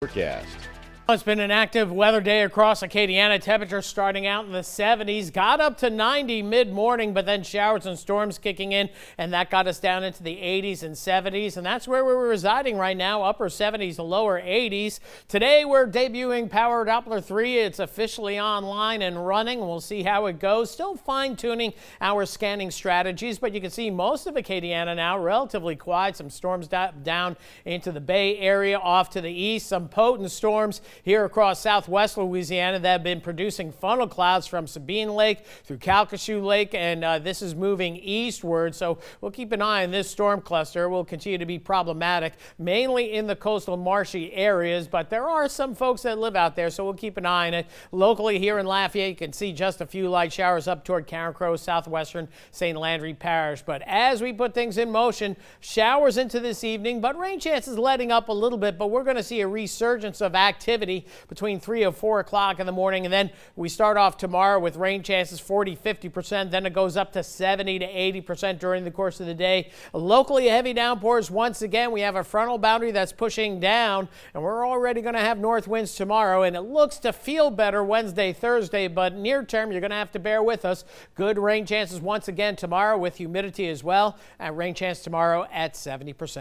Forecast. It's been an active weather day across Acadiana. Temperatures starting out in the 70s, got up to 90 mid-morning, but then showers and storms kicking in, and that got us down into the 80s and 70s, and that's where we're residing right now, upper 70s to lower 80s. Today we're debuting Power Doppler 3. It's officially online and running. We'll see how it goes. Still fine-tuning our scanning strategies, but you can see most of Acadiana now relatively quiet. Some storms down into the Bay Area, off to the east. Some potent storms here across southwest Louisiana that have been producing funnel clouds from Sabine Lake through Calcasieu Lake, and this is moving eastward, so we'll keep an eye on this storm cluster. It will continue to be problematic, mainly in the coastal marshy areas, but there are some folks that live out there, so we'll keep an eye on it. Locally here in Lafayette, you can see just a few light showers up toward Carencro, southwestern St. Landry Parish. But as we put things in motion, showers into this evening, but rain chances letting up a little bit, but we're going to see a resurgence of activity between 3 and 4 o'clock in the morning, and then we start off tomorrow with rain chances 40-50%. Then it goes up to 70 to 80% during the course of the day. Locally, heavy downpours once again. We have a frontal boundary that's pushing down, and we're already going to have north winds tomorrow, and it looks to feel better Wednesday, Thursday, but near term you're going to have to bear with us. Good rain chances once again tomorrow with humidity as well, and rain chance tomorrow at 70%.